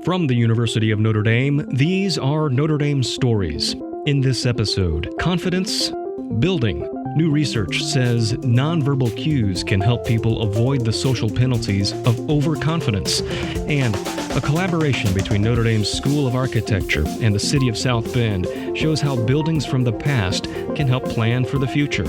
From the University of Notre Dame, these are Notre Dame stories. In this episode, confidence building. New research says nonverbal cues can help people avoid the social penalties of overconfidence. And a collaboration between Notre Dame's School of Architecture and the City of South Bend shows how buildings from the past can help plan for the future.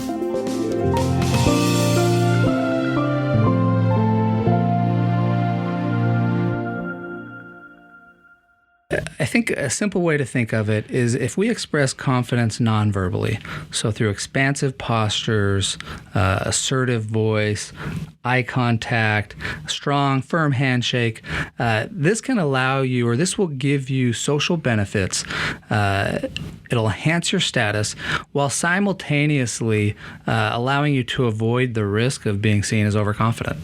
I think a simple way to think of it is if we express confidence non-verbally, so through expansive postures, assertive voice, eye contact, strong, firm handshake, this can allow you, or this will give you social benefits. It'll enhance your status while simultaneously allowing you to avoid the risk of being seen as overconfident.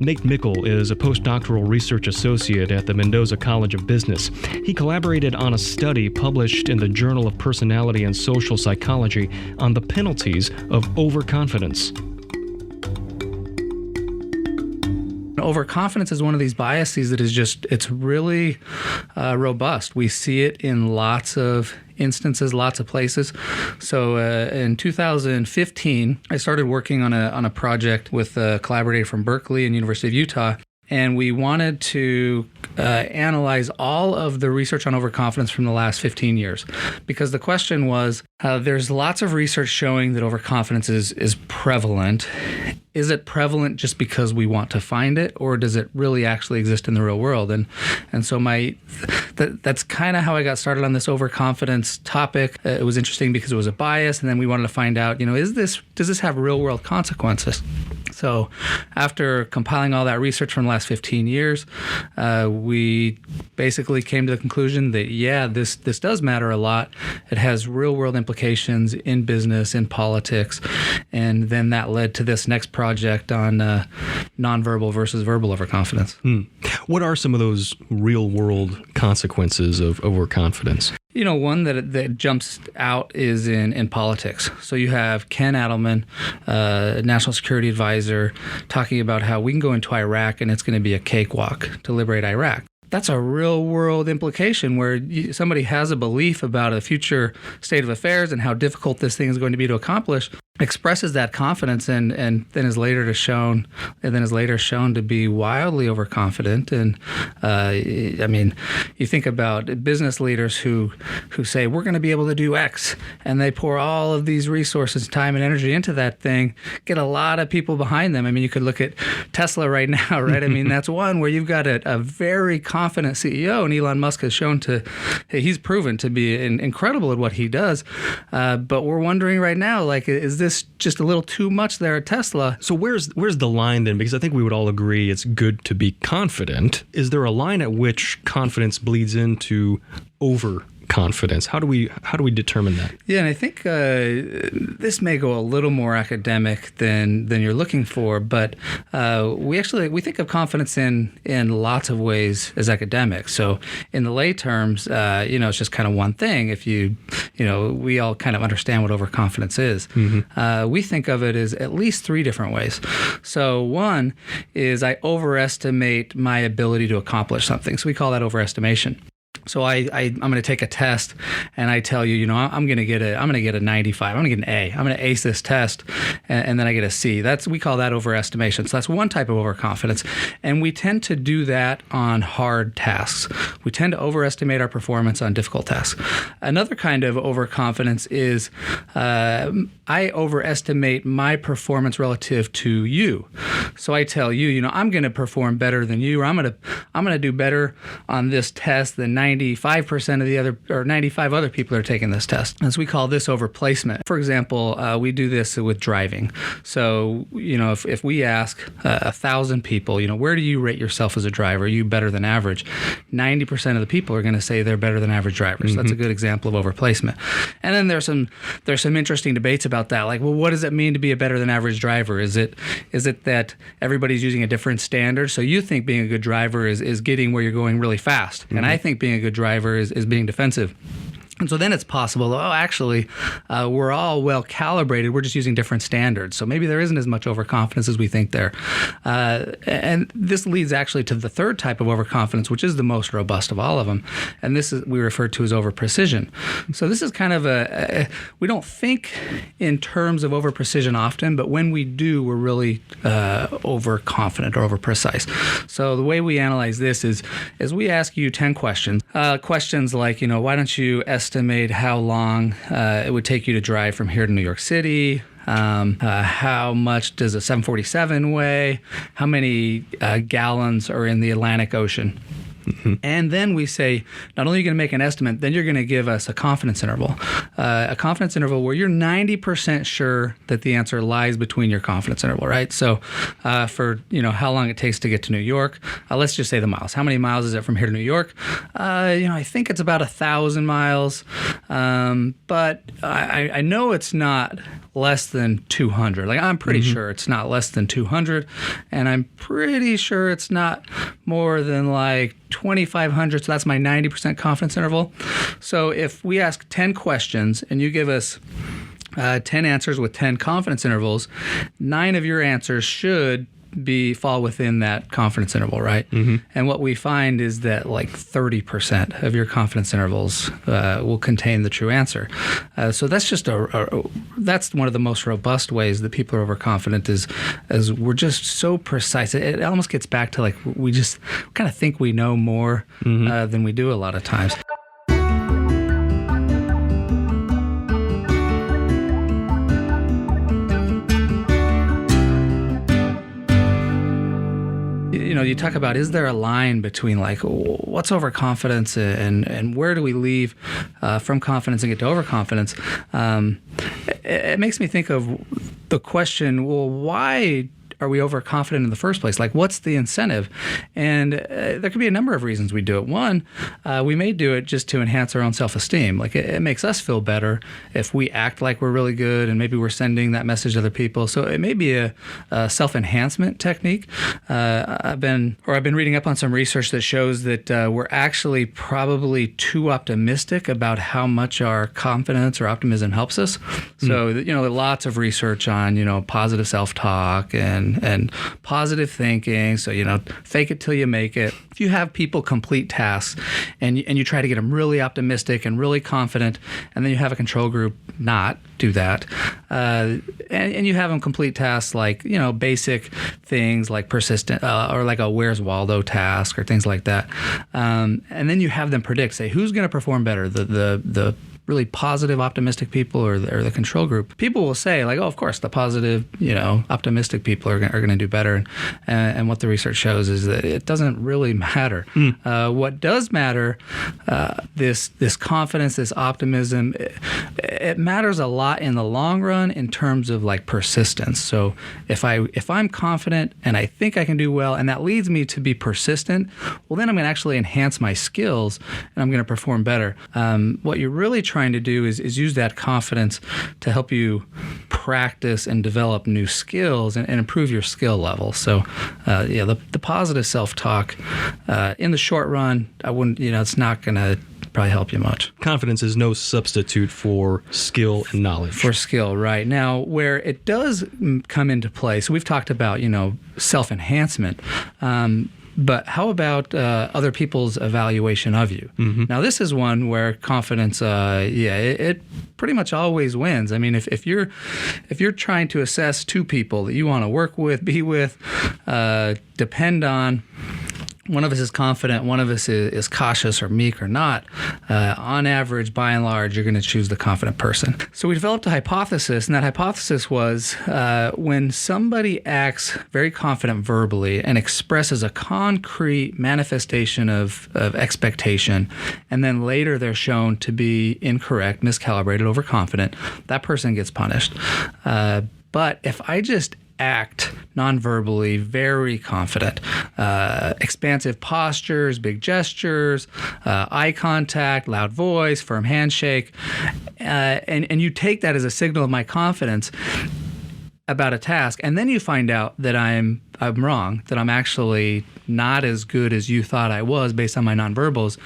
Nate Mickle is a postdoctoral research associate at the Mendoza College of Business. He collaborated on a study published in the Journal of Personality and Social Psychology on the penalties of overconfidence. Overconfidence is one of these biases that is it's really robust. We see it in lots of instances, lots of places. So in 2015, I started working on a project with a collaborator from Berkeley and University of Utah. And we wanted to analyze all of the research on overconfidence from the last 15 years. Because the question was, there's lots of research showing that overconfidence is prevalent. Is it prevalent just because we want to find it, or does it really actually exist in the real world? And so that's kind of how I got started on this overconfidence topic. It was interesting because it was a bias, and then we wanted to find out, does this have real world consequences? So after compiling all that research from the last 15 years, we basically came to the conclusion that, this does matter a lot. It has real-world implications in business, in politics, and then that led to this next project on nonverbal versus verbal overconfidence. What are some of those real-world consequences of overconfidence? One that jumps out is in politics. So you have Ken Adelman, National Security Advisor, talking about how we can go into Iraq and it's going to be a cakewalk to liberate Iraq. That's a real-world implication where somebody has a belief about a future state of affairs and how difficult this thing is going to be to accomplish, expresses that confidence, and then is later shown to be wildly overconfident. And you think about business leaders who say we're going to be able to do X, and they pour all of these resources, time, and energy into that thing, get a lot of people behind them. You could look at Tesla right now, right? That's one where you've got a very confident CEO, and Elon Musk has he's proven to be incredible at what he does. But we're wondering right now, is this just a little too much there at Tesla? So where's the line then? Because I think we would all agree it's good to be confident. Is there a line at which confidence bleeds into overconfidence? How do we determine that? Yeah, and I think this may go a little more academic than you're looking for, but we think of confidence in lots of ways as academics. So in the lay terms, it's just kind of one thing. If we all kind of understand what overconfidence is. Mm-hmm. We think of it as at least three different ways. So one is I overestimate my ability to accomplish something. So we call that overestimation. So I'm going to take a test, and I tell you, I'm going to get a 95. I'm going to get an A. I'm going to ace this test, and then I get a C. We call that overestimation. So that's one type of overconfidence, and we tend to do that on hard tasks. We tend to overestimate our performance on difficult tasks. Another kind of overconfidence is I overestimate my performance relative to you. So I tell you, I'm going to perform better than you, or I'm going to do better on this test than 95% of the other, or 95 other people are taking this test. As we call this overplacement. For example, we do this with driving. So, if we ask 1,000 people, where do you rate yourself as a driver? Are you better than average? 90% of the people are going to say they're better than average drivers. Mm-hmm. That's a good example of overplacement. And then there's some interesting debates about that. Like, well, what does it mean to be a better than average driver? Is it that everybody's using a different standard? So you think being a good driver is getting where you're going really fast. Mm-hmm. And I think being a good driver is being defensive. And so then it's possible, actually, we're all well calibrated. We're just using different standards. So maybe there isn't as much overconfidence as we think there. And this leads actually to the third type of overconfidence, which is the most robust of all of them. And this is we refer to as overprecision. So this is kind of we don't think in terms of overprecision often, but when we do, we're really overconfident or overprecise. So the way we analyze this is we ask you 10 questions. Questions like, why don't you estimate how long it would take you to drive from here to New York City? How much does a 747 weigh? How many gallons are in the Atlantic Ocean? Mm-hmm. And then we say, not only are you going to make an estimate, then you're going to give us a confidence interval. A confidence interval where you're 90% sure that the answer lies between your confidence interval, right? So for, how long it takes to get to New York, let's just say the miles. How many miles is it from here to New York? I think it's about 1,000 miles. But I know it's not less than 200. Like, I'm pretty sure it's not less than 200. And I'm pretty sure it's not more than like 2,500, so that's my 90% confidence interval. So if we ask 10 questions and you give us 10 answers with 10 confidence intervals, 9 of your answers should fall within that confidence interval, right? Mm-hmm. And what we find is that like 30% of your confidence intervals will contain the true answer. So that's just that's one of the most robust ways that people are overconfident is we're just so precise. It almost gets back to like we just kind of think we know more than we do a lot of times. You talk about, is there a line between like what's overconfidence and where do we leave from confidence and get to overconfidence? It makes me think of the question, well, why are we overconfident in the first place? Like, what's the incentive? And there could be a number of reasons we do it. One, we may do it just to enhance our own self-esteem. Like, it makes us feel better if we act like we're really good and maybe we're sending that message to other people. So it may be a self-enhancement technique. I've been reading up on some research that shows that we're actually probably too optimistic about how much our confidence or optimism helps us. So, lots of research on, positive self-talk and positive thinking. So, fake it till you make it. If you have people complete tasks and you try to get them really optimistic and really confident, and then you have a control group not do that, and you have them complete tasks like, basic things like persistent or like a Where's Waldo task or things like that. And then you have them predict, say, who's going to perform better, the really positive, optimistic people or the control group. People will say, like, oh, of course, the positive, optimistic people are going to do better. And what the research shows is that it doesn't really matter. What does matter, this confidence, this optimism, it matters a lot in the long run in terms of like persistence. So if I'm confident and I think I can do well, and that leads me to be persistent, well, then I'm going to actually enhance my skills and I'm going to perform better. What you're really trying to do is use that confidence to help you practice and develop new skills and improve your skill level. So, the positive self-talk in the short run, I wouldn't, it's not going to probably help you much. Confidence is no substitute for skill and knowledge. For skill, right. Now, where it does come into play, so we've talked about, self-enhancement. But how about other people's evaluation of you? Mm-hmm. Now, this is one where confidence, it pretty much always wins. I mean, if you're trying to assess two people that you want to work with, be with, depend on, one of us is confident, one of us is cautious or meek or not, on average, by and large, you're going to choose the confident person. So we developed a hypothesis, and that hypothesis was when somebody acts very confident verbally and expresses a concrete manifestation of expectation, and then later they're shown to be incorrect, miscalibrated, overconfident, that person gets punished. But if I just act non-verbally, very confident, expansive postures, big gestures, eye contact, loud voice, firm handshake, and you take that as a signal of my confidence about a task, and then you find out that I'm wrong, that I'm actually not as good as you thought I was based on my nonverbals,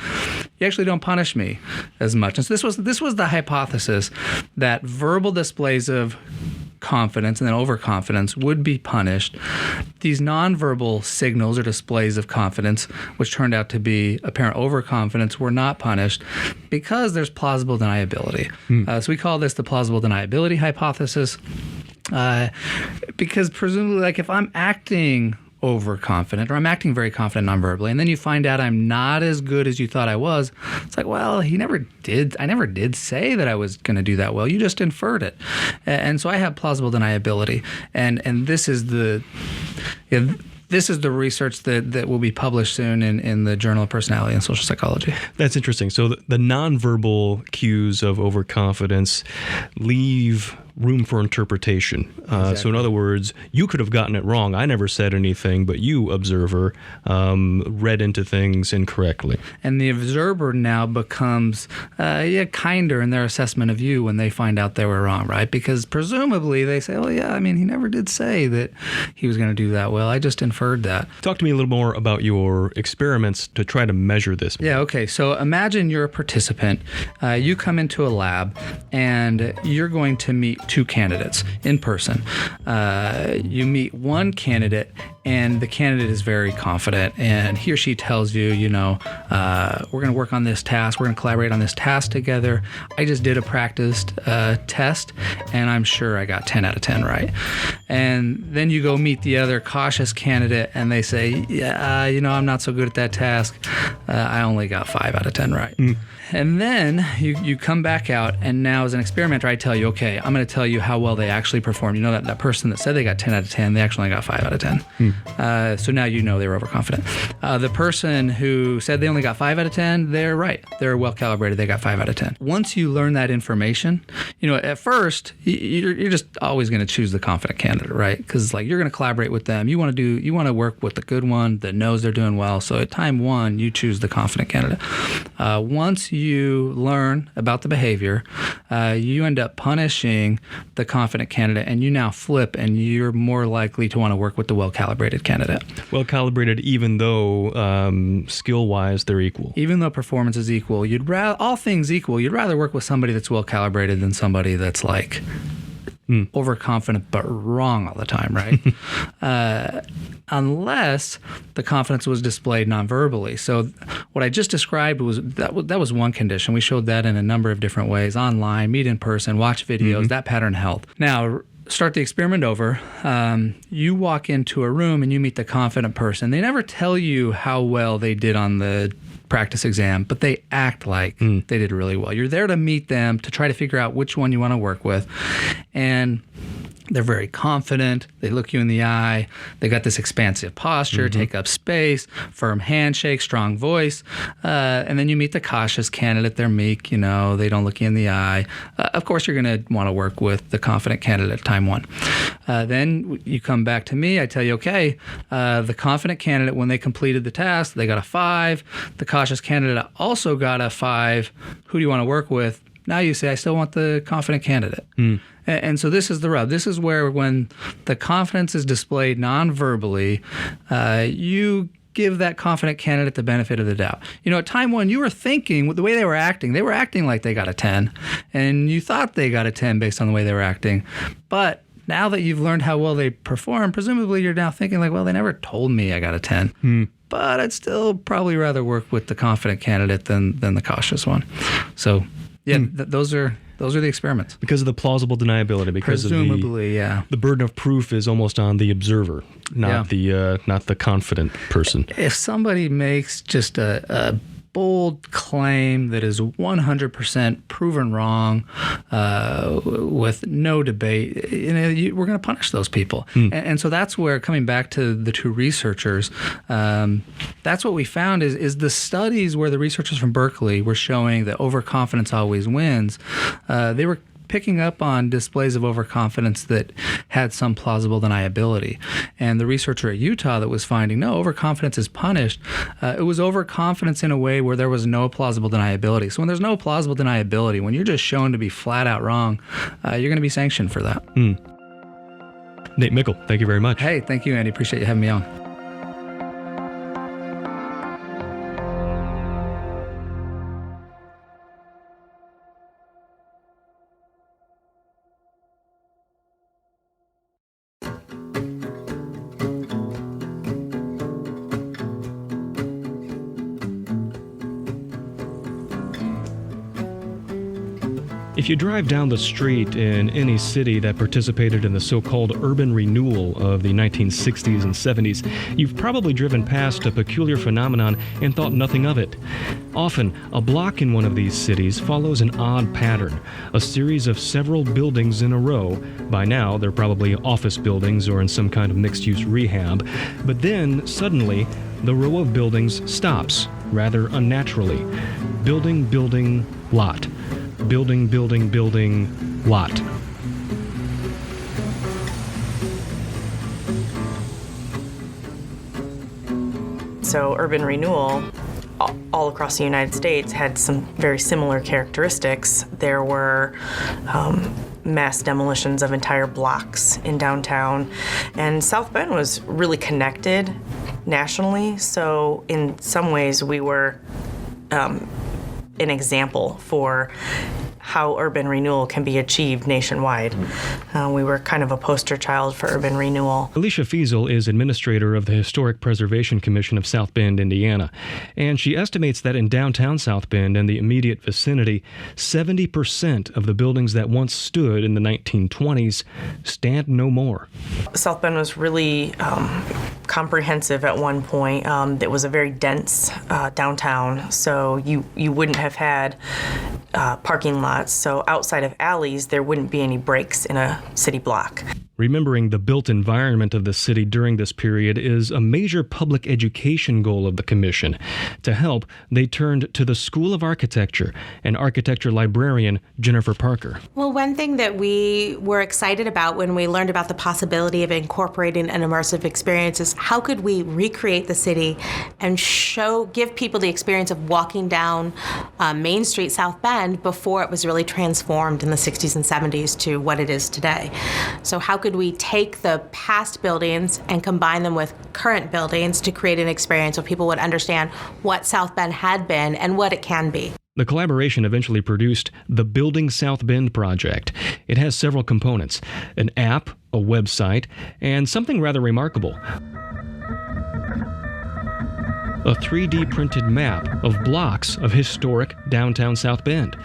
you actually don't punish me as much. And so this was the hypothesis that verbal displays of confidence and then overconfidence would be punished. These nonverbal signals or displays of confidence, which turned out to be apparent overconfidence, were not punished because there's plausible deniability. So we call this the plausible deniability hypothesis, because presumably, like, if I'm acting overconfident or I'm acting very confident non-verbally, and then you find out I'm not as good as you thought I was, it's like, well, I never did say that I was going to do that well. You just inferred it. And so I have plausible deniability. And this is the research that will be published soon in the Journal of Personality and Social Psychology. That's interesting. So the nonverbal cues of overconfidence leave room for interpretation. Exactly. So in other words, you could have gotten it wrong. I never said anything, but you, observer, read into things incorrectly. And the observer now becomes kinder in their assessment of you when they find out they were wrong, right? Because presumably they say, oh yeah, I mean, he never did say that he was going to do that well. I just inferred that. Talk to me a little more about your experiments to try to measure this. Yeah, okay. So imagine you're a participant. You come into a lab and you're going to meet two candidates in person. You meet one candidate and the candidate is very confident and he or she tells you, we're going to work on this task. We're going to collaborate on this task together. I just did a practiced test and I'm sure I got 10 out of 10 right. And then you go meet the other cautious candidate and they say, I'm not so good at that task. I only got 5 out of 10 right. And then you come back out, and now as an experimenter, I tell you, okay, I'm going to tell you how well they actually performed. That person that said they got 10 out of 10, they actually only got 5 out of 10. So now they were overconfident. The person who said they only got 5 out of 10, they're right. They're well calibrated. They got 5 out of 10. Once you learn that information, at first, you're just always going to choose the confident candidate, right? Because you're going to collaborate with them. You want to work with the good one that knows they're doing well. So at time one, you choose the confident candidate. Once you learn about the behavior, you end up punishing the confident candidate, and you now flip, and you're more likely to want to work with the well-calibrated candidate. Well-calibrated, even though skill-wise they're equal. Even though performance is equal, all things equal, you'd rather work with somebody that's well-calibrated than somebody that's overconfident but wrong all the time, right? Unless the confidence was displayed non-verbally. So what I just described was that was one condition. We showed that in a number of different ways: online, meet in person, watch videos. That pattern held. Now, start the experiment over. You walk into a room and you meet the confident person. They never tell you how well they did on the practice exam, but they act like they did really well. You're there to meet them, to try to figure out which one you want to work with. And they're very confident. They look you in the eye. They got this expansive posture, take up space, firm handshake, strong voice. And then you meet the cautious candidate. They're meek, they don't look you in the eye. Of course, you're going to want to work with the confident candidate at time one. Then you come back to me. I tell you, okay, the confident candidate, when they completed the task, they got a 5. The cautious candidate also got a 5. Who do you want to work with? Now you say, I still want the confident candidate. And so this is the rub. This is where, when the confidence is displayed non-verbally, you give that confident candidate the benefit of the doubt. At time one, you were thinking, with the way they were acting like they got a 10, and you thought they got a 10 based on the way they were acting. But now that you've learned how well they perform, presumably you're now thinking well, they never told me I got a 10. But I'd still probably rather work with the confident candidate than the cautious one. So, those are the experiments. Because of the plausible deniability, because presumably, the burden of proof is almost on the observer, not the confident person. If somebody makes just a bold claim that is 100% proven wrong with no debate, we're going to punish those people. And so that's where, coming back to the two researchers, that's what we found is the studies where the researchers from Berkeley were showing that overconfidence always wins. They were picking up on displays of overconfidence that had some plausible deniability. And the researcher at Utah that was finding, no, overconfidence is punished, it was overconfidence in a way where there was no plausible deniability. So when there's no plausible deniability, when you're just shown to be flat out wrong, you're going to be sanctioned for that. Nate Mickle, thank you very much. Hey, thank you, Andy. Appreciate you having me on. If you drive down the street in any city that participated in the so-called urban renewal of the 1960s and 70s, you've probably driven past a peculiar phenomenon and thought nothing of it. Often, a block in one of these cities follows an odd pattern, a series of several buildings in a row. By now, they're probably office buildings or in some kind of mixed-use rehab. But then, suddenly, the row of buildings stops, rather unnaturally. Building, building, lot. Building, building, building, lot. So urban renewal all across the United States had some very similar characteristics. There were mass demolitions of entire blocks in downtown, and South Bend was really connected nationally. So in some ways we were an example for how urban renewal can be achieved nationwide. We were kind of a poster child for urban renewal. Alicia Fiesel is administrator of the Historic Preservation Commission of South Bend, Indiana, and she estimates that in downtown South Bend and the immediate vicinity, 70% of the buildings that once stood in the 1920s stand no more. South Bend was really comprehensive at one point. It was a very dense downtown, so you wouldn't have had parking lots. So outside of alleys, there wouldn't be any breaks in a city block. Remembering the built environment of the city during this period is a major public education goal of the Commission. To help, they turned to the School of Architecture and architecture librarian Jennifer Parker. Well, one thing that we were excited about when we learned about the possibility of incorporating an immersive experience is how could we recreate the city and give people the experience of walking down Main Street, South Bend, before it was really transformed in the 60s and 70s to what it is today. So how could we take the past buildings and combine them with current buildings to create an experience where people would understand what South Bend had been and what it can be? The collaboration eventually produced the Building South Bend project. It has several components: an app, a website, and something rather remarkable: a 3D printed map of blocks of historic downtown South Bend.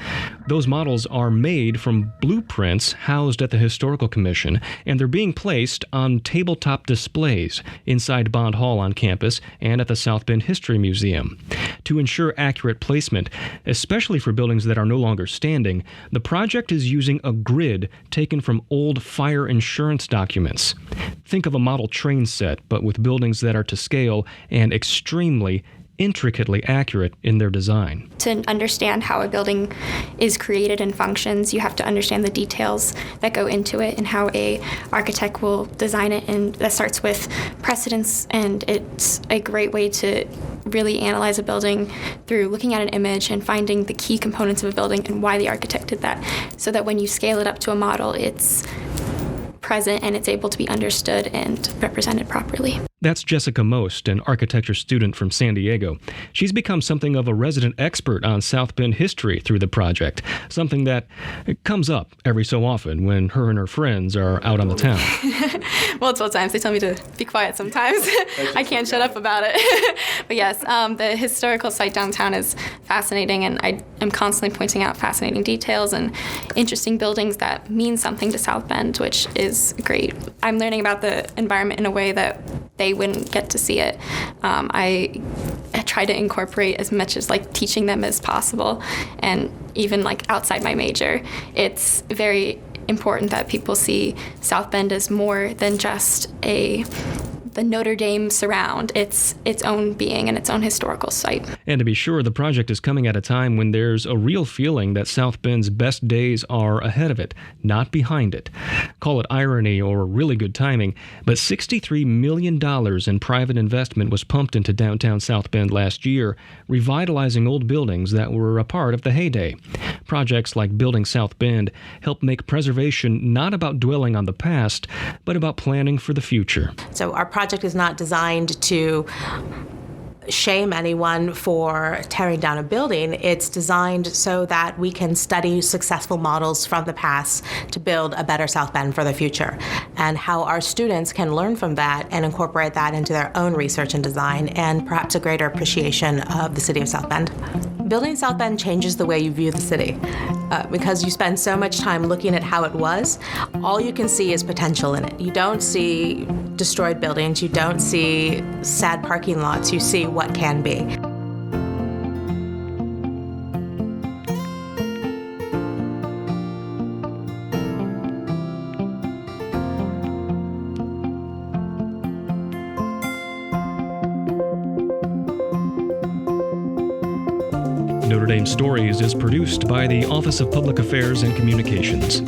Those models are made from blueprints housed at the Historical Commission, and they're being placed on tabletop displays inside Bond Hall on campus and at the South Bend History Museum. To ensure accurate placement, especially for buildings that are no longer standing, the project is using a grid taken from old fire insurance documents. Think of a model train set, but with buildings that are to scale and extremely intricately accurate in their design. To understand how a building is created and functions, you have to understand the details that go into it and how a architect will design it, and that starts with precedence, and it's a great way to really analyze a building through looking at an image and finding the key components of a building and why the architect did that, so that when you scale it up to a model, it's present and it's able to be understood and represented properly. That's Jessica Most, an architecture student from San Diego. She's become something of a resident expert on South Bend history through the project, something that comes up every so often when her and her friends are out on the town. Multiple times. They tell me to be quiet sometimes. I can't shut up about it. But yes, the historical site downtown is fascinating, and I am constantly pointing out fascinating details and interesting buildings that mean something to South Bend, which is great. I'm learning about the environment in a way that they wouldn't get to see it. I try to incorporate as much as teaching them as possible, and even outside my major. It's very important that people see South Bend as more than just the Notre Dame surround. It's its own being and its own historical site. And to be sure, the project is coming at a time when there's a real feeling that South Bend's best days are ahead of it, not behind it. Call it irony or really good timing, but $63 million in private investment was pumped into downtown South Bend last year, revitalizing old buildings that were a part of the heyday. Projects like Building South Bend help make preservation not about dwelling on the past, but about planning for the future. So our project is not designed to shame anyone for tearing down a building. It's designed so that we can study successful models from the past to build a better South Bend for the future, and how our students can learn from that and incorporate that into their own research and design, and perhaps a greater appreciation of the city of South Bend. building South Bend changes the way you view the city. Because you spend so much time looking at how it was, all you can see is potential in it. You don't see destroyed buildings, you don't see sad parking lots, you see what can be. Notre Dame Stories is produced by the Office of Public Affairs and Communications.